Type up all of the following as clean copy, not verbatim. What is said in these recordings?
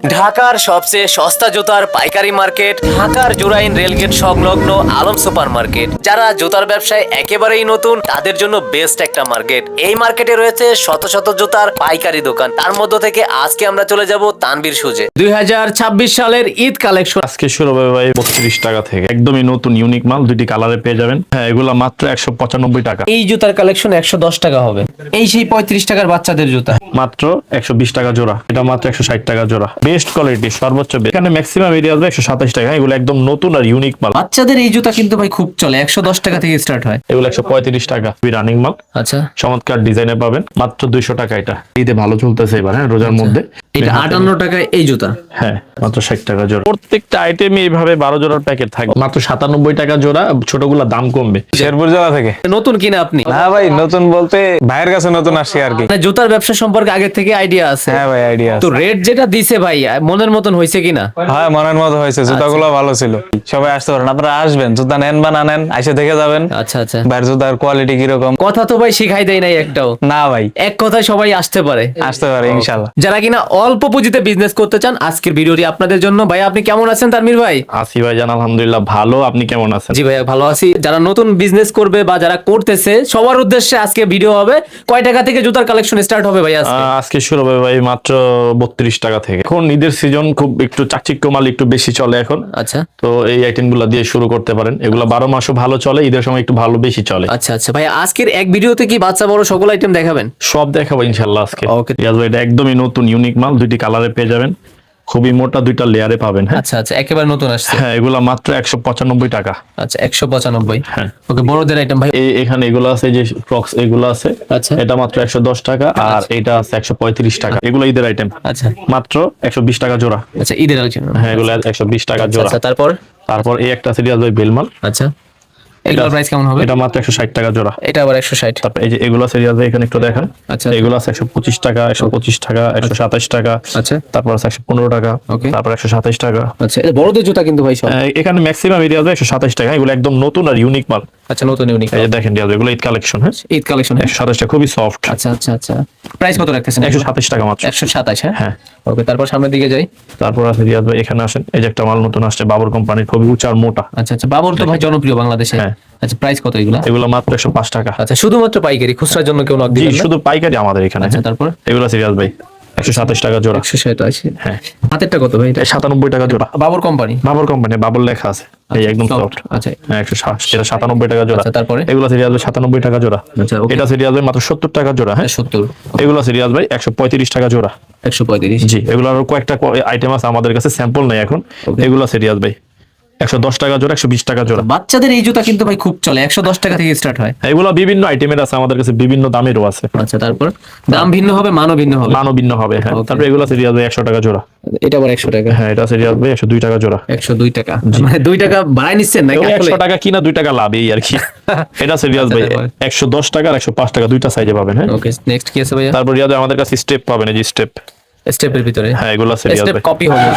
ঢাকার সবচেয়ে সস্তা জুতার পাইকারি মার্কেট ঢাকার জুরাইন রেলগেট সংলগ্ন আলম সুপার মার্কেট। যারা জুতার ব্যবসায় একেবারেই নতুন তাদের জন্য বেস্ট একটা মার্কেট। এই মার্কেটে রয়েছে শত শত জুতার পাইকারি দোকান। তার মধ্য থেকে আজকে আমরা চলে যাব তানভীর শুজে 2026 সালের ঈদ কালেকশন। আজকে শুরু হবে ভাই 32 টাকা থেকে, একদমই নতুন ইউনিক মাল, দুইটি কালারে পেয়ে যাবেন। হ্যাঁ, এগুলা মাত্র 195 টাকা। এই জুতার কালেকশন 110 টাকা হবে। এই সেই 35 টাকার বাচ্চাদের জুতা মাত্র 120 টাকা জোড়া। এটা মাত্র 160 টাকা জোড়া। বেস্ট কোয়ালিটি, সর্বোচ্চ best। এখানে ম্যাক্সিমাম এরিয়া আসবে 127 টাকা। এগুলো একদম নতুন আর ইউনিক মাল। বাচ্চাদের এই জুতা কিন্তু ভাই খুব চলে, 110 টাকা থেকে স্টার্ট হয়। এগুলো 135 টাকা রানিং মাল। আচ্ছা, চমৎকার ডিজাইনে পাবেন মাত্র 200 টাকা। এটা ঈদে ভালো চলতেছে এবার, হ্যাঁ, রোজার মধ্যে। এটা 58 টাকায় এই জুতা। হ্যাঁ, মাত্র 60 টাকা জোড়া। প্রত্যেকটা আইটেমে এইভাবে 12 জোড়ার প্যাকেট থাকবে। মাত্র 97 টাকা জোড়া। ছোটগুলা দাম কমবে। শেরপুর জেলা থেকে। নতুন কিনা আপনি? না ভাই, নতুন বলতে ভাইয়ের কাছে নতুন আসছি আর কি। মানে জুতার ব্যবসা সম্পর্কে আগে থেকে আইডিয়া আছে? হ্যাঁ ভাই, আইডিয়া তো আছে। রেট যেটা দিছে ভাই মনের মতন হয়েছে কিনা? হ্যাঁ, মনের মতো হয়েছে। জুতাগুলো ভালো ছিল। সবাই আসতে পারেন, আপনারা আসবেন, জুতা নেন বা না নেন, এসে দেখে যাবেন আচ্ছা আচ্ছা, ভাইয়ের জুতার কোয়ালিটি কিরকম। কথা তো ভাই শিখাই দেয় নাই একটাও। না ভাই, এক কথায় সবাই আসতে পারে। আসতে পারে ইনশাল্লাহ। যারা কিনা অল্প পুঁজিতে বিজনেস করতে চান, আজকের ভিডিওটি আপনাদের জন্য। ভাই আপনি কেমন আছেন তানভীর ভাই? আসি ভাই জান, আলহামদুলিল্লাহ ভালো। আপনি কেমন আছেন? জি ভাই ভালো আছি। যারা নতুন বিজনেস করবে বা যারা করতেছে সবার উদ্দেশ্যে আজকে ভিডিও হবে। কয় টাকা থেকে জুতার কালেকশন স্টার্ট হবে ভাই আজকে? আজকে শুরু হবে ভাই মাত্র 32 টাকা থেকে। এখন ঈদের সিজন, খুব একটু চাকচিক্য মাল একটু বেশি চলে এখন। আচ্ছা তো এই আইটেম গুলা দিয়ে শুরু করতে পারেন। এগুলা 12 মাসও ভালো চলে, ঈদের সময় একটু ভালো বেশি চলে। আচ্ছা আচ্ছা ভাই, আজকের এক ভিডিওতে কি বাচ্চা বড় সকল আইটেম দেখাবেন? সব দেখাবো ইনশাল্লাহ আজকে। Okay. রিয়াজ ভাই, এটা একদমই নতুন ইউনিক মাল, দুইটি কালারে পেয়ে যাবেন। খুবই মোটা, দুইটা লেয়ারে পাবেন। হ্যাঁ আচ্ছা আচ্ছা, একেবারে নতুন আসছে। হ্যাঁ, এগুলা মাত্র 195 টাকা। আচ্ছা 195। হ্যাঁ। ওকে, বড়দের আইটেম ভাই? এখানে এগুলো আছে, যে ক্রক্স এগুলো আছে। আচ্ছা। এটা মাত্র 110 টাকা। আর এটা আছে 135 টাকা। এগুলো ঈদের আইটেম। আচ্ছা মাত্র 120 টাকা জোড়া। আচ্ছা, ঈদের আইটেম। হ্যাঁ, এগুলো 120 টাকা জোড়া। আচ্ছা, তারপর? তারপর এই একটা আছে রিয়াজ ভাই বেলমাল। আচ্ছা, এগুলোর প্রাইস কেমন হবে? এটা মাত্র 160 টাকা জোড়া। এটা আবার 160। তারপর এই যে এগুলো আছে রিয়াজ ভাই, এখানে একটু দেখেন। আচ্ছা। এগুলো আছে 125 টাকা, 125 টাকা, 127 টাকা। আচ্ছা তারপর আছে 115 টাকা। Okay. তারপর 127 টাকা। আচ্ছা, এটা বড়দের জুতা কিন্তু ভাই সব। এখানে ম্যাক্সিমাম এরিয়া আছে 127 টাকা। এগুলো একদম নতুন আর ইউনিক মাল। আচ্ছা, নতুন ইউনিক এই যে দেখেন রিয়াজ ভাই, এগুলো ঈদ কালেকশন। হ্যাঁ, ঈদ কালেকশন। 127 টাকা, খুবই সফট। আচ্ছা আচ্ছা আচ্ছা, প্রাইস কত রাখতেছেন? 127 টাকা মাত্র। 127। হ্যাঁ হ্যাঁ। ওকে, তারপর সামনের দিকে যাই। তারপর আছে রিয়াজ ভাই, এখানে আসেন। এই যে একটা মাল নতুন আসছে বাবর কোম্পানির, খুবই উঁচা আর মোটা। আচ্ছা আচ্ছা, বাবর তো ভাই জনপ্রিয় বাংলাদেশে। হ্যাঁ। আচ্ছা, প্রাইস কত এগুলা? এগুলো মাত্র 105 টাকা। আচ্ছা, শুধুমাত্র পাইকারি, খুচরার জন্য কেউ নক জি, দিবেন না? শুধু পাইকারি আমাদের এখানে। আচ্ছা, তারপর? এগুলো আছে রিয়াজ ভাই 127 টাকা জোড়া। 160 আছে। হ্যাঁ। হাতেরটা কত ভাই এটা? 97 টাকা জোড়া। বাবর কোম্পানি। বাবর কোম্পানি, বাবর লেখা আছে। এই একদম সফট। আচ্ছা হ্যাঁ, 160। এটা 97 টাকা জোড়া। আচ্ছা, তারপরে? এগুলো আছে রিয়াজ ভাই 97 টাকা জোড়া। আচ্ছা, okay. এটা আছে রিয়াজ ভাই মাত্র 70 টাকা জোড়া। হ্যাঁ, 70। এগুলো আছে রিয়াজ ভাই 135 টাকা জোড়া। 135। জি, এগুলো আরো কয়েকটা আইটেম আছে আমাদের কাছে, স্যাম্পল নেই এখন। এগুলো আছে রিয়াজ ভাই 110 টাকা জোড়া, 120 টাকা জোড়া। বাচ্চাদের এই জুতা কিন্তু ভাই খুব চলে, 110 টাকা থেকে স্টার্ট হয়। এগুলো বিভিন্ন আইটেমের আছে আমাদের কাছে, বিভিন্ন দামেরও আছে। আচ্ছা, তারপর? দাম ভিন্ন হবে, মানও ভিন্ন হবে। মানও ভিন্ন হবে। হ্যাঁ। Okay. তারপর এগুলো আছে রিয়াজ ভাই 100 টাকা জোড়া। এটা আবার 100 টাকা। হ্যাঁ, এটা আছে রিয়াজ ভাই 102 টাকা জোড়া। 102 টাকা, মানে 2 টাকা বাড়ায় নিচ্ছেন নাকি? এগুলো আসলে 100 টাকা কিনা 2 টাকা লাভ, এই আর কি। এটা আছে রিয়াজ ভাই 110 টাকা আর 105 টাকা, দুইটা সাইজে পাবেন। হ্যাঁ। ওকে, নেক্সট কি আছে ভাইয়া? তারপর রিয়াজ ভাই আমাদের কাছে স্টেপ পাবেন, এই যে স্টেপ। স্টেপের ভিতরে? হ্যাঁ, এগুলো আছে রিয়াজ স্টেপ ভাই। কপি হবে?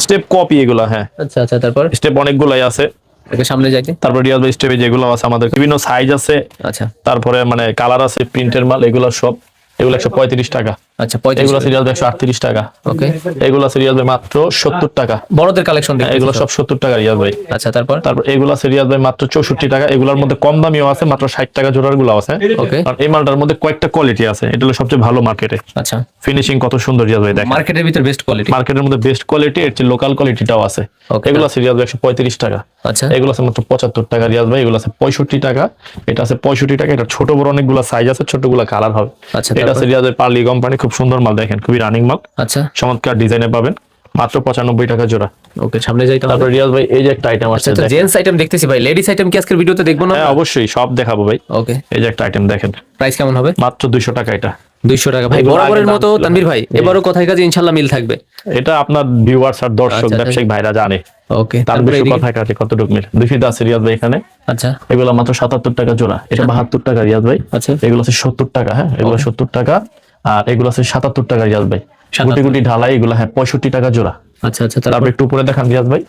স্টেপ কপি এগুলো। হ্যাঁ, আচ্ছা আচ্ছা, তারপর? স্টেপ অনেকগুলাই আছে। ওকে, সামনে যাইতে। তারপর রিয়াজ ভাই স্টেপে যেগুলো আছে আমাদের বিভিন্ন সাইজ আছে। আচ্ছা তারপরে মানে কালার আছে, প্রিন্টের মাল এগুলো সব। এগুলো 135 টাকা। আচ্ছা, এগুলো 35। সিরিয়াল 138 টাকা। ওকে, এগুলো সিরিয়াল ভাই মাত্র 70 টাকা। বড়দের কালেকশন দেখতে। এগুলো সব 70 টাকা রিয়াজ ভাই। আচ্ছা, তারপর? তারপর এগুলো সিরিয়াল ভাই মাত্র 64 টাকা। এগুলোর মধ্যে কম দামিও আছে, মাত্র 60 টাকা জোড়ার গুলো আছে। ওকে। আর এই মালটার মধ্যে কয়েকটা কোয়ালিটি আছে, এটা হলো সবচেয়ে ভালো মার্কেটে। আচ্ছা, ফিনিশিং কত সুন্দর রিয়াজ ভাই, দেখেন। মার্কেটের ভিতর বেস্ট কোয়ালিটি। মার্কেটের মধ্যে বেস্ট কোয়ালিটি, এর চেয়ে লোকাল কোয়ালিটিটাও আছে। Okay. এগুলো সিরিয়াল 135 টাকা। আচ্ছা, এগুলো আছে মাত্র 75 টাকা রিয়াজ ভাই। এগুলো আছে 65 টাকা। এটা আছে 65 টাকা। এটা ছোট বড় অনেকগুলো সাইজ আছে, ছোটগুলো কালার হবে। আচ্ছা, এটা তারপর? সিরিয়াল পার্লি কোম্পানি, খুব সুন্দর মাল, দেখেন খুবই রানিং মাল। আচ্ছা, চমৎকার ডিজাইনে পাবেন, মাত্র 95 টাকা জোড়া। ওকে, সামনে যাইতে হবে। তারপর রিয়াজ ভাই এই যে একটা আইটেম আছে। আচ্ছা, জেন্টস আইটেম দেখতেছি ভাই, লেডিস আইটেম কি আজকের ভিডিওতে দেখবো না? হ্যাঁ, অবশ্যই সব দেখাবো ভাই। ওকে, এই যে একটা আইটেম দেখেন, প্রাইস কেমন হবে? মাত্র 200 টাকা। এটা 200 টাকা ভাই, এগুলো বরাবরের আগে মতো দাম ছিল। তানভীর ভাই, এবারও কথায় কাজে ইনশাআল্লাহ মিল থাকবে। এটা আপনার ভিউয়ার্স আর দর্শক আচ্ছা, ব্যবসায়িক ভাইরা জানে। ওকে, তার তারপরে বেশি এদিকে? কথায় কাজে কতটুকু মিল। দুইটা আছে রিয়াজ ভাই এখানে। আচ্ছা এগুলো মাত্র 77 টাকা জোড়া। এটা 72 টাকা রিয়াজ ভাই। আচ্ছা, এগুলো আছে 70 টাকা। হ্যাঁ, এগুলো 70 টাকা। আর এগুলো আছে 77 টাকা রিয়াজ ভাই। 77 গুটি গুটি ঢালাই এগুলো। হ্যাঁ, 65 টাকা জোড়া। আচ্ছা আচ্ছা, তারপর একটু উপরে দেখান রিয়াজ ভাই।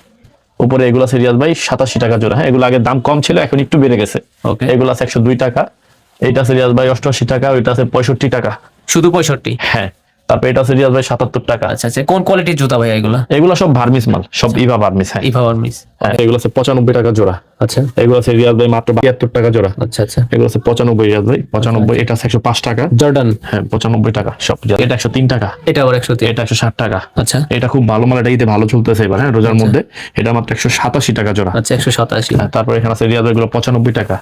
উপরে এগুলো আছে রিয়াজ ভাই 87 টাকা জোড়া। হ্যাঁ, এগুলো আগে দাম কম ছিল, এখন একটু বেড়ে গেছে। ওকে, এগুলো আছে 102 টাকা। এইটা আছে রিয়াজ ভাই 88 টাকা। ওইটা আছে 65 টাকা। শুধু 65? হ্যাঁ। তারপর এটা আছে রিয়াজ ভাই 77 টাকা। আচ্ছা আচ্ছা, কোন কোয়ালিটির জুতা ভাই এগুলা? এগুলো সব ভার্মিস মাল, সব ইভা ভার্মিস। হ্যাঁ ইভার মিস। হ্যাঁ, এগুলো আছে 95 টাকা জোড়া। আচ্ছা এগুলো আছে রিয়াজ ভাই মাত্র 72 টাকা জোড়া। আচ্ছা আচ্ছা। এগুলো আছে 95 রিয়াজ ভাই 95। এটা আছে 105 টাকা। জর্ডান। হ্যাঁ 95 টাকা সব। এটা 103 টাকা। এটা আবার 103। এটা 160 টাকা। আচ্ছা এটা খুব ভালো মাল, এটা ঈদে ভালো চলতেছে এবার, হ্যাঁ রোজার মধ্যে। এটা মাত্র 187 টাকা জোড়া। আচ্ছা 187। হ্যাঁ, তারপর এখানে আছে রিয়াজ ভাই, এগুলো 95 টাকা।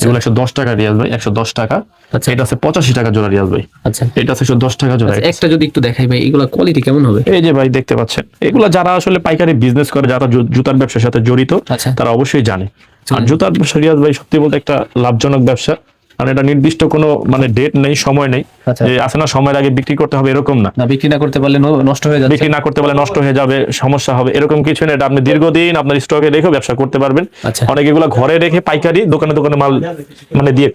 এগুলো 110 টাকা রিয়াজ ভাই, 110 টাকা। আচ্ছা। এটা আছে 85 টাকা জোড়া রিয়াজ ভাই। আচ্ছা এটা আছে 110 টাকা জোড়া। একটা যদি একটু দেখাই ভাই, এগুলা কোয়ালিটি কেমন হবে? এই যে ভাই দেখতে পাচ্ছেন, এগুলো যারা আসলে পাইকারি বিজনেস করে, যারা জুতার ব্যবসার সাথে জড়িত, আচ্ছা। তারা অবশ্যই জানে। আর জুতার ব্যবসা রিয়াজ ভাই সত্যি বলতে একটা লাভজনক ব্যবসা। আর এটা নির্দিষ্ট কোনো মানে ডেট নেই, সময় নেই আচ্ছা। যে আছে না সময়ের আগে বিক্রি করতে হবে, এরকম না। না, বিক্রি না করতে পারলে নষ্ট হয়ে যাচ্ছে। বিক্রি না করতে পারলে নষ্ট হয়ে যাবে, সমস্যা হবে, এরকম কিছু না। এটা আপনি দীর্ঘদিন আপনার স্টকে রেখে ব্যবসা করতে পারবেন। আচ্ছা। অনেকে এগুলো ঘরে রেখে পাইকারি দোকানে দোকানে মাল মানে দিয়ে,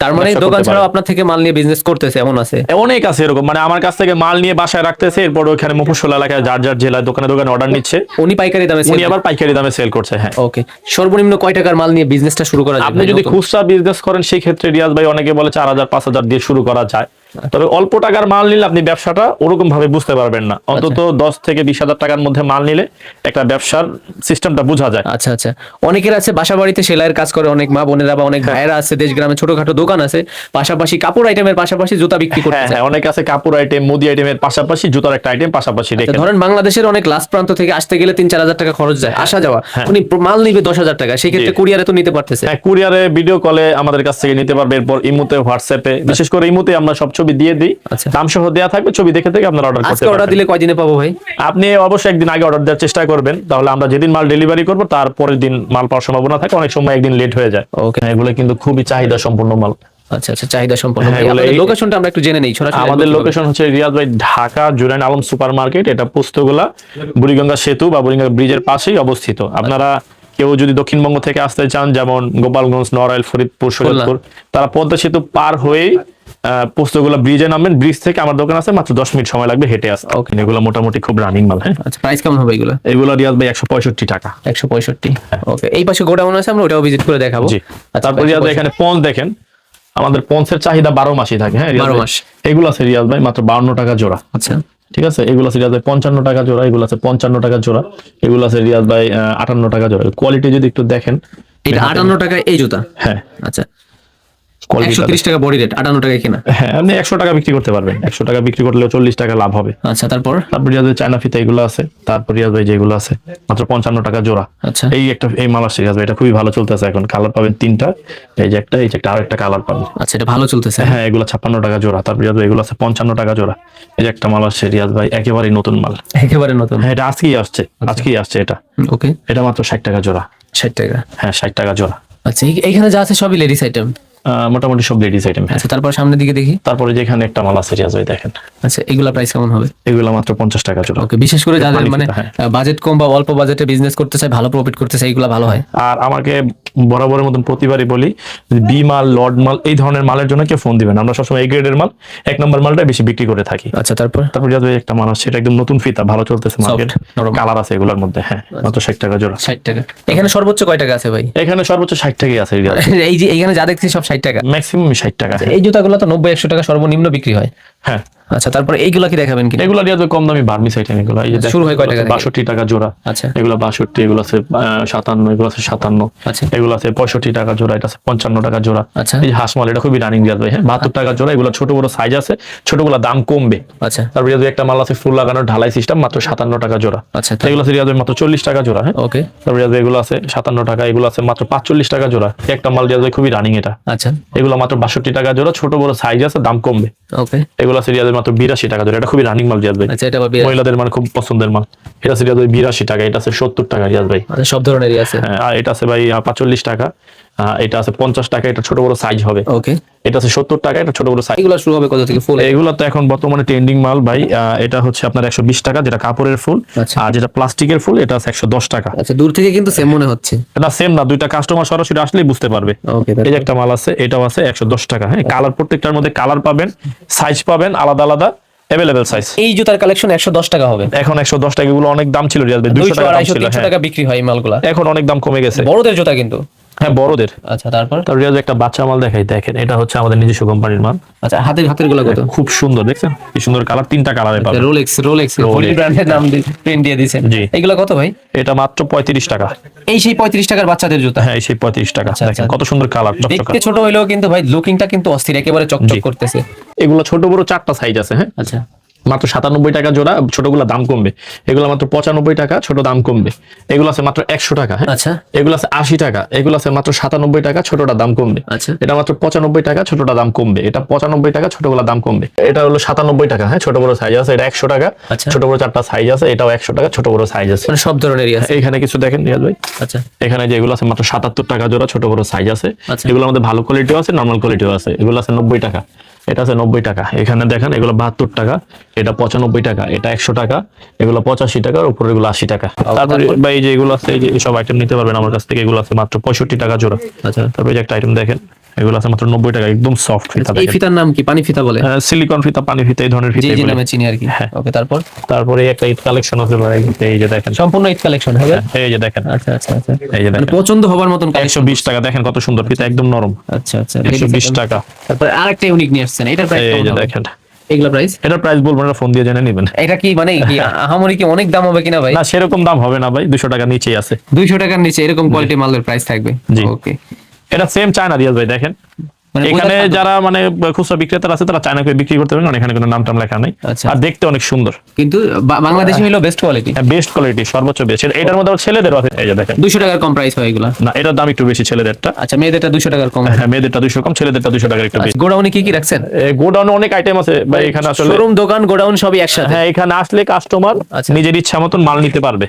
তার মানে ব্যবসা দোকান করতে ছাড়াও পারে। আপনার থেকে মাল নিয়ে বিজনেস করতেছে এমন আছে? অনেক আছে এরকম, মানে আমার কাছ থেকে মাল নিয়ে বাসায় রাখতেছে, এরপর ওখানে মফস্বল এলাকায় যার যার জেলায় দোকানে দোকানে অর্ডার নিচ্ছে, উনি পাইকারি দামে উনি আবার পাইকারি দামে সেল করছে। হ্যাঁ, ওকে। সর্বনিম্ন কয় টাকার মাল নিয়ে বিজনেসটা শুরু করা যায়? আপনি যদি খুচরা বিজনেস করেন সেই ক্ষেত্রে রিয়াজ ভাই অনেকে বলে 4000 5000 দিয়ে শুরু করা যায়। তবে অল্প টাকার মাল নিলে আপনি ব্যবসাটা ওরকম ভাবে বুঝতে পারবেন না। অন্তত 10 থেকে 20,000 টাকার মধ্যে মাল নিলে একটা ব্যবসার সিস্টেমটা বোঝা যায়। আচ্ছা আচ্ছা। অনেকের আছে বাসা বাড়িতে সেলাইয়ের কাজ করে অনেক মা বোনেরা, বা অনেক ভাইয়েরা আছে দেশ গ্রামে ছোটখাটো দোকান আছে, পাশাপাশি কাপড় আইটেমের পাশাপাশি জুতা বিক্রি করতে হ্যাঁ চায়। হ্যাঁ, অনেক আছে কাপড় আইটেম, মুদি আইটেমের পাশাপাশি জুতার একটা আইটেম পাশাপাশি রেখে। ধরেন বাংলাদেশের অনেক লাস্ট প্রান্ত থেকে আসতে গেলে 3-4 হাজার টাকা খরচ যায় আসা যাওয়া, উনি মাল নিবে 10,000 টাকা, সেই ক্ষেত্রে কুরিয়ারে তো নিতে পারতেছে। হ্যাঁ, কুরিয়ারে ভিডিও কলে আমাদের কাছ থেকে নিতে পারবে। এরপর ইমুতে, হোয়াটসঅ্যাপে, বিশেষ করে ইমুতে আমরা সব ছবি দিয়ে দিই, আচ্ছা। দাম সহ দেয়া থাকবে, ছবি দেখে থেকে আপনারা অর্ডার করতে আজকে অর্ডার পারবেন। দিলে কয়দিনে পাবো ভাই? আপনি অবশ্যই একদিন আগে অর্ডার দেওয়ার চেষ্টা করবেন, তাহলে আমরা যেদিন মাল ডেলিভারি করব তার পরের দিন মাল পাওয়ার সম্ভাবনা থাকে, অনেক সময় একদিন লেট হয়ে যায়। ওকে। এগুলো কিন্তু খুবই চাহিদা সম্পূর্ণ মাল। আচ্ছা আচ্ছা, চাহিদা সম্পন্ন। হ্যাঁ, এগুলো এই- লোকেশনটা আমরা একটু জেনে নেই সরাসরি। আমাদের লোকেশন হচ্ছে রিয়াজ ভাই ঢাকা জুরাইন আলম সুপার মার্কেট। এটা পোস্তগোলা বুড়িগঙ্গা সেতু বা বুড়িগঙ্গা ব্রিজের পাশেই অবস্থিত। আপনারা কেউ যদি দক্ষিণবঙ্গ থেকে আসতে চান, যেমন গোপালগঞ্জ, নড়াইল, ফরিদপুর, শরীয়তপুর, তারা পদ্মা সেতু পার হয়েই পোস্তগোলা ব্রিজে নামবেন। ব্রিজ থেকে আমার দোকান আছে, মাত্র 10 মিনিট সময় লাগবে হেঁটে আসতে। ওকে, এগুলো মোটামুটি খুব রানিং মাল। হ্যাঁ, আচ্ছা, প্রাইস কেমন হবে এগুলো? এগুলো রিয়াজ ভাই 165 টাকা। 165। ওকে, এই পাশে গোডাউন আছে, আমরা ওটাও ভিজিট করে দেখাবো। জি। আচ্ছা, তারপর রিয়াজ ভাই এখানে পঞ্চ দেখেন, আমাদের পঞ্চের চাহিদা 12 মাসই থাকে। হ্যাঁ, 12 মাস। এগুলো আছে রিয়াজ ভাই মাত্র 52 টাকা জোড়া। আচ্ছা ঠিক আছে, এগুলো আছে রিয়াজ ভাই 55 টাকা জোড়া, এগুলো আছে 55 টাকা জোড়া, এগুলো আছে রিয়াজ ভাই 58 টাকা জোড়া। কোয়ালিটি যদি একটু দেখেন, এটা 58 টাকা এই জুতা। হ্যাঁ আচ্ছা, কোয়ালিটি 130 টাকা বডি রেট, 58 টাকায় কেনা। হ্যাঁ, আপনি 100 টাকা বিক্রি করতে পারবেন। 100 টাকা বিক্রি করলেও 40 টাকা লাভ হবে। আচ্ছা, তারপর রিয়াজ ভাই চায়না ফিতা এগুলো আছে। তারপর রিয়াজ ভাই যেগুলো আছে মাত্র 55 টাকা জোড়া। আচ্ছা এই মাল আসছে রিয়াজ ভাই, এটা খুবই ভালো চলতেছে এখন। কালার পাবেন 3টা, এই যে একটা আরেকটা কালার পাবেন। আচ্ছা, এটা ভালো চলতেছে। হ্যাঁ, এগুলো 56 টাকা জোড়া। তারপর রিয়াজ ভাই এগুলো আছে 55 টাকা জোড়া। এই যে একটা মাল আসছে রিয়াজ ভাই, একেবারে নতুন মাল, একেবারে নতুন। হ্যাঁ এটা আজকেই আসছে এটা। ওকে, এটা মাত্র 60 টাকা জোড়া। 60 টাকা। হ্যাঁ, 60 টাকা জোড়া। আচ্ছা, এইখানে যা আছে সবই লেডিস আইটেম। মোটামুটি সব লেডিস আইটেম। আচ্ছা, তারপর সামনের দিকে দেখি। তারপরে যেখানে একটা মাল আছে রিয়াজ ভাই দেখেন, আচ্ছা, এগুলা প্রাইস কেমন হবে? এগুলো মাত্র 50 টাকা জোড়া। ওকে, বিশেষ করে যাদের মানে হ্যাঁ। বাজেট কম বা অল্প বাজেটে বিজনেস করতে চায়, ভালো প্রফিট করতে চায়, এগুলা ভালো হয়। আর আমাকে বরাবরের মতন প্রতিবারই বলি, বি মাল, লর্ড মাল, এই ধরনের মালের জন্য কেউ ফোন দিবেন। আমরা সবসময় এই গ্রেডের মাল, 1 নম্বর মালটা বেশি বিক্রি করে থাকি। আচ্ছা, তারপর রিয়াজ ভাই একটা মাল আসছে, এটা একদম নতুন ফিতা, ভালো চলতেছে মার্কেট, নরম। কালার আছে এগুলোর মধ্যে। হ্যাঁ, মাত্র 60 টাকা জোড়া। 60 টাকা। এখানে সর্বোচ্চ কয় টাকা আছে ভাই? এখানে সর্বোচ্চ 60 টাকাই আছে রিয়াজ, এই যে এখানে যা দেখছি সব 60 টাকা। ম্যাক্সিমাম 60 টাকা। এই জুতাগুলো তো 90-100 টাকা সর্বনিম্ন বিক্রি হয়। হ্যাঁ, আচ্ছা, তারপর এইগুলা কি দেখাবেন কি? এগুলো রিয়াজ ভাই কম দামি ভার্মিস আইটেম এগুলো। এই যে শুরু হয় কয় টাকা থেকে? 62 টাকা জোড়া। আচ্ছা এগুলো 62, এগুলো আছে 57, এগুলো আছে 57, আচ্ছা এগুলো আছে 65 টাকা জোড়া, এটা আছে 55 টাকা জোড়া। আচ্ছা এই যে হাঁসমাল, এটা খুবই রানিং রিয়াজ ভাই। হ্যাঁ, 72 টাকা জোড়া। এগুলো ছোট বড় সাইজ আছে, ছোটগুলো দাম কমবে। আচ্ছা তারপর রিয়াজ ভাই একটা মাল আছে ফুল লাগানো ঢালাই সিস্টেম, মাত্র 57 টাকা জোড়া। আচ্ছা, এগুলো আছে রিয়াজ ভাই মাত্র 40 টাকা জোড়া। হ্যাঁ, ওকে। তারপর রিয়াজ ভাই এগুলো আছে 57 টাকা, এগুলো আছে মাত্র 45 টাকা জোড়া। একটা মাল রিয়াজ ভাই খুবই রানিং এটা। আচ্ছা, এগুলো মাত্র 62 টাকা জোড়া, ছোট বড় সাইজ আছে, দাম কমবে। ওকে। এগুলো আছে রিয়াজ ভাই মাত্র 82 টাকা জোড়া। এটা খুবই রানিং মাল রিয়াজ ভাই, আচ্ছা, এটা পাবি। মহিলাদের মানে খুব পছন্দের মাল। এটা আছে রিয়াজ ভাই 82 টাকা, এটা আছে 70 টাকা রিয়াজ ভাই। আচ্ছা, সব ধরনেরই আছে। হ্যাঁ, আর এটা আছে ভাই 45 টাকা, এটা আছে 50 টাকা, এটা ছোট বড় সাইজ হবে। ওকে, এটা আছে 70 টাকা, এটা ছোট বড় সাইজ। এগুলো শুরু হবে কত থেকে ফুল? এগুলো তো এখন বর্তমানে ট্রেন্ডিং মাল ভাই। এটা হচ্ছে আপনার 120 টাকা, যেটা কাপড়ের ফুল। আচ্ছা। আর যেটা প্লাস্টিকের ফুল, এটা আছে 110 টাকা। আচ্ছা, দূর থেকে কিন্তু সেম মনে হচ্ছে। এটা সেম না, দুইটা কাস্টমার সরাসরি আসলেই বুঝতে পারবে। ওকে, এই যে একটা মাল আছে, এটাও আছে 110 টাকা। হ্যাঁ, কালার, প্রত্যেকটার মধ্যে কালার পাবেন, সাইজ পাবেন আলাদা আলাদা, অ্যাভেলেবেল সাইজ। এই জুতার কালেকশন 110 টাকা হবে এখন 110 টাকা। এগুলো অনেক দাম ছিল রিয়াজ ভাই, 200 টাকা দাম ছিল। 300 টাকা বিক্রি হয় এই মালগুলা। এখন অনেক দাম কমে গেছে। বড়দের জুতা কিন্তু হ্যাঁ বড়দের। আচ্ছা, তারপর তার রিয়াজ একটা বাচ্চা মাল দেখাই, দেখেন এটা হচ্ছে আমাদের নিজস্ব কোম্পানির মাল। আচ্ছা, হাতের গুলো কত? খুব সুন্দর, দেখছেন কি সুন্দর কালার, 3টা কালারে পাবেন। রোলেক্স ব্র্যান্ডের নাম প্রিন্ট দিয়ে দিয়েছেন। জি। এগুলো কত ভাই? এটা মাত্র 35 টাকা। এই সেই 35 টাকার বাচ্চাদের জুতা? হ্যাঁ সেই 35 টাকা। আচ্ছা, দেখেন আচ্ছা। কত সুন্দর কালার, দেখতে ছোট হইলেও কিন্তু ভাই লুকিংটা কিন্তু অস্থির, একেবারে চকচক জি। করতেছে। এগুলো ছোট বড় 4টা সাইজ আছে। হ্যাঁ আচ্ছা, মাত্র 97 টাকা জোড়া, ছোটগুলো দাম কমবে। এগুলো মাত্র 95 টাকা, ছোট দাম কমবে। এগুলো আছে মাত্র 100 টাকা। হ্যাঁ আচ্ছা, এগুলো আছে 80 টাকা। এগুলো আছে মাত্র 97 টাকা, ছোটটা দাম কমবে। আচ্ছা। এটা মাত্র 95 টাকা, ছোটটা দাম কমবে। এটা 95 টাকা, ছোটগুলো দাম কমবে। এটা হলো 97 টাকা। হ্যাঁ ছোট বড় সাইজ আছে। এটা 100 টাকা। আচ্ছা। ছোট বড় 4টা সাইজ আছে। এটাও 100 টাকা, ছোট বড় সাইজ আছে। মানে সব ধরনেরই আছে। এখানে কিছু দেখেন রিয়াজ ভাই, আচ্ছা, এখানে যেগুলো আছে মাত্র 77 টাকা জোড়া, ছোট বড় সাইজ আছে। আচ্ছা। এগুলো আমাদের ভালো কোয়ালিটিও আছে, নরমাল কোয়ালিটিও আছে। এগুলো আছে 90 টাকা, এটা আছে 90 টাকা। এখানে দেখেন এগুলো 72 টাকা, এটা 95 টাকা, এটা 100 টাকা, এগুলো 85 টাকা, উপরে এগুলো 80 টাকা। তারপরে ভাই এই যে এগুলো আছে, এই যে সব আইটেম নিতে পারবেন আমার কাছ থেকে। এগুলো আছে মাত্র 65 টাকা জোড়া। আচ্ছা। তারপরে এই যে একটা আইটেম দেখেন, এগুলো আছে মাত্র 90 টাকা, একদম সফট ফিতা। এই ফিতার নাম কি? পানি ফিতা বলে? সিলিকন ফিতা, পানি ফিতা, এই ধরনের জি ফিতা জি এগুলো। নামে চিনি আর কি। হ্যাঁ। ওকে, তারপর? তারপরে এই একটা ঈদ কালেকশন আছে ভাই, এই যে দেখেন, সম্পূর্ণ ঈদ কালেকশন হবে? এই যে দেখেন, আচ্ছা আচ্ছা আচ্ছা। এই যে মানে দেখেন পছন্দ হবার মতন কালেকশন। 120 টাকা। দেখেন কত সুন্দর ফিতা, একদম নরম। আচ্ছা আচ্ছা, 120 টাকা। তারপর আরেকটা ইউনিক নিয়ে আসছেন, এটার প্রাইস এই কেমন যে হবে? দেখেন, এগুলা প্রাইস? এটার প্রাইস বলবো না, ফোন দিয়ে জেনে নেবেন। এটা কি মানে কি আহামরি কি অনেক দাম হবে কিনা ভাই? না সেরকম দাম হবে না ভাই, 200 টাকা নিচেই আছে। 200 টাকার নিচে এরকম কোয়ালিটি মালের প্রাইস থাকবে? জি। ওকে। এটা সেম চায়না রিয়াজ ভাই, দেখেন মানে এখানে বোঝার যারা মানে খুচরা বিক্রেতা আছে তারা চায়না করে বিক্রি করতে পারেন, এখানে কোনো নাম টাম লেখা নাই। আচ্ছা। আর দেখতে অনেক সুন্দর, কিন্তু বাংলাদেশি হলো বেস্ট কোয়ালিটি। বেস্ট কোয়ালিটি, সর্বোচ্চ বেস্ট। এটার মধ্যে আবার ছেলেদেরও আছে, এই যে দেখেন। 200 টাকার কম প্রাইস হয় এগুলা? না এটার দাম একটু বেশি ছেলেদেরটা। আচ্ছা, মেয়েদেরটা 200 টাকার কম। হ্যাঁ মেয়েদেরটা 200 কম, ছেলেদেরটা 200 টাকার একটু বেশি। গোডাউনে কি কি রাখছেন? গোডাউনে অনেক আইটেম আছে ভাই, এখানে আসলে শোরুম, দোকান, গোডাউন সবই একসাথে? হ্যাঁ এখানে আসলে কাস্টমার আচ্ছা। নিজের ইচ্ছা মতন মাল নিতে পারবে।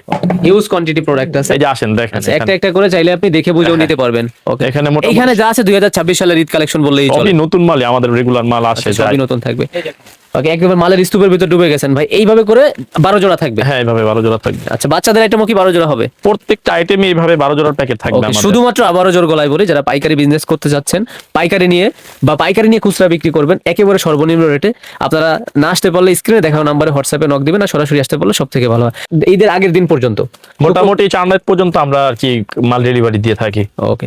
হিউজ কোয়ান্টিটি প্রোডাক্ট আছে। এই যে আসেন দেখেন, আচ্ছা, একটা একটা করে চাইলে আপনি দেখে বুঝেও নিতে পারবেন। ওকে। এখানে মোটামুটি এখানে যা আছে 2026 সালের ঈদ কালেকশন বললেই চলে। সবই নতুন মালই, আমাদের রেগুলার মাল আসে যায়। সবই নতুন থাকবে। ওকে, একেবারে মালের স্তূপের ভিতর ডুবে গেছেন ভাই। এইভাবে করে 12 জোড়া থাকবে? হ্যাঁ এইভাবে 12 জোড়া থাকবে। আচ্ছা, বাচ্চাদের আইটেমও কি 12 জোড়া হবে? প্রত্যেকটা আইটেমে এইভাবে 12 জোড়ার প্যাকেট থাকবে ওকে, আমাদের। শুধুমাত্র আবারও জোর গলায় বলি, যারা পাইকারি বিজনেস করতে যাচ্ছেন, পাইকারি নিয়ে খুচরা বিক্রি করবেন একেবারে সর্বনিম্ন রেটে, আপনারা না আসতে পারলে স্ক্রিনে দেখানো নাম্বারে হোয়াটসঅ্যাপে নক দিবেন, আর সরাসরি আসতে পারলে সব থেকে ভালো হয়। ঈদের আগের দিন পর্যন্ত মোটামুটি 4 রাত পর্যন্ত আমরা আর কি মাল ডেলিভারি দিয়ে থাকি। ওকে।